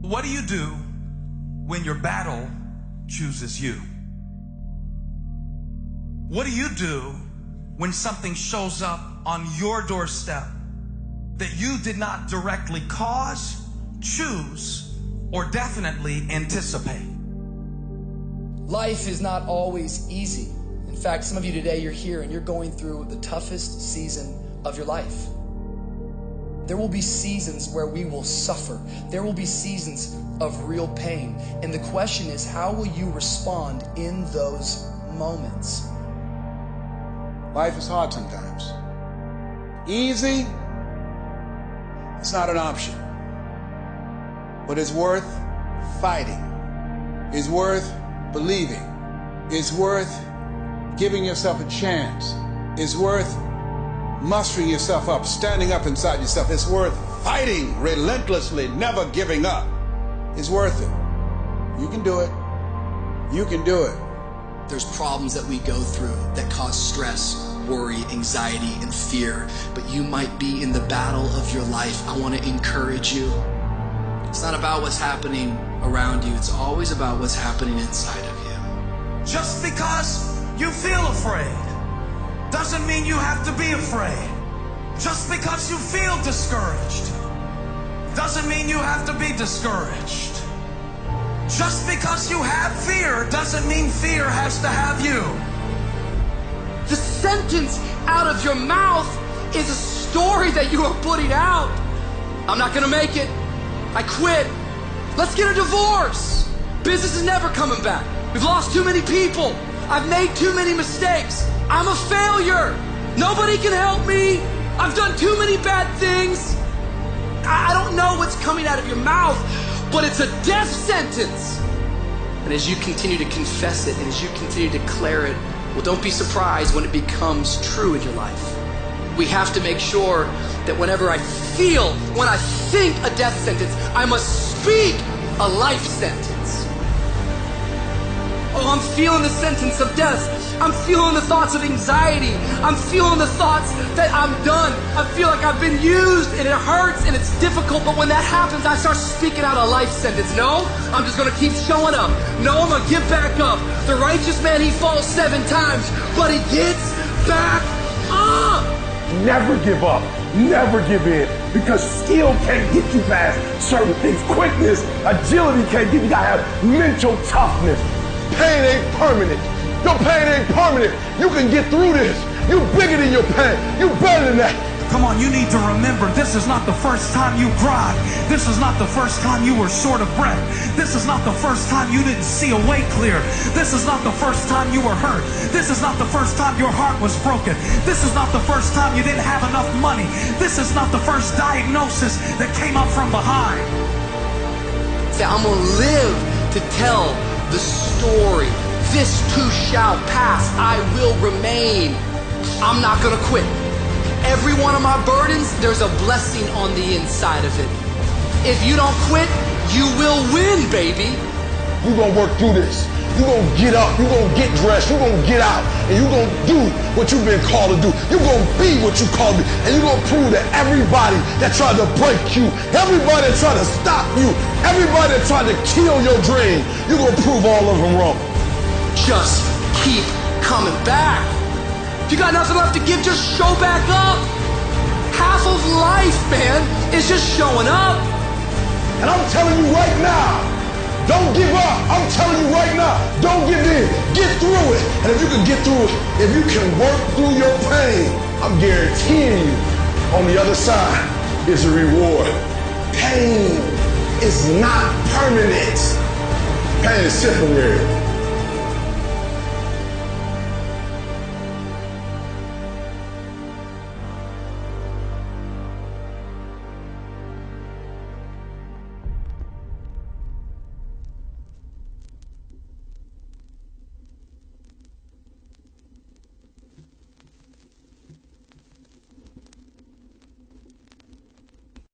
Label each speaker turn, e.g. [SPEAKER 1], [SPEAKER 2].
[SPEAKER 1] What do you do when your battle chooses you? What do you do when something shows up on your doorstep that you did not directly cause, choose, or definitely anticipate?
[SPEAKER 2] Life is not always easy. In fact, some of you today, you're here and you're going through the toughest season of your life. There will be seasons where we will suffer. There will be seasons of real pain. And the question is, how will you respond in those moments?
[SPEAKER 3] Life is hard sometimes. Easy, it's not an option. But it's worth fighting. It's worth believing. It's worth giving yourself a chance. It's worth mustering yourself up, standing up inside yourself. It's worth fighting relentlessly, never giving up. It's worth it. You can do it. You can do it.
[SPEAKER 2] There's problems that we go through that cause stress, worry, anxiety, and fear. But you might be in the battle of your life. I want to encourage you. It's not about what's happening around you. It's always about what's happening inside of you.
[SPEAKER 1] Just because you feel afraid doesn't mean you have to be afraid. Just because you feel discouraged doesn't mean you have to be discouraged. Just because you have fear doesn't mean fear has to have you.
[SPEAKER 2] The sentence out of your mouth is a story that you are putting out. I'm not gonna make it. I quit. Let's get a divorce. Business is never coming back. We've lost too many people. I've made too many mistakes. I'm a failure. Nobody can help me. I've done too many bad things. I don't know what's coming out of your mouth, but it's a death sentence. And as you continue to confess it and as you continue to declare it, well, don't be surprised when it becomes true in your life. We have to make sure that whenever I feel, when I think a death sentence, I must speak a life sentence. Oh, I'm feeling the sentence of death. I'm feeling the thoughts of anxiety. I'm feeling the thoughts that I'm done. I feel like I've been used and it hurts and it's difficult. But when that happens, I start speaking out a life sentence. No, I'm just going to keep showing up. No, I'm going to get back up. The righteous man, he falls 7 times, but he gets back up.
[SPEAKER 4] Never give up. Never give in. Because skill can't get you past certain things. Quickness, agility can't get you. You gotta have mental toughness. Pain ain't permanent. Your pain ain't permanent. You can get through this. You bigger than your pain. You better than that.
[SPEAKER 1] Come on, you need to remember, this is not the first time you cried. This is not the first time you were short of breath. This is not the first time you didn't see a way clear. This is not the first time you were hurt. This is not the first time your heart was broken. This is not the first time you didn't have enough money. This is not the first diagnosis that came up from behind.
[SPEAKER 2] Say, I'm going to live to tell the story. This too shall pass. I will remain. I'm not going to quit. Every one of my burdens, there's a blessing on the inside of it. If you don't quit, you will win, baby.
[SPEAKER 4] You're gonna work through this. You're gonna get up. You're gonna get dressed. You're gonna get out. And you're gonna do what you've been called to do. You're gonna be what you called to be. And you're gonna prove that everybody that tried to break you, everybody that tried to stop you, everybody that tried to kill your dream, you're gonna prove all of them wrong.
[SPEAKER 2] Just keep coming back. If you got nothing left to give, just show back up. Half of life, man, is just showing up.
[SPEAKER 4] And I'm telling you right now, don't give up. I'm telling you right now, don't give in. Get through it. And if you can get through it, if you can work through your pain, I'm guaranteeing you, on the other side is a reward. Pain is not permanent. Pain is temporary.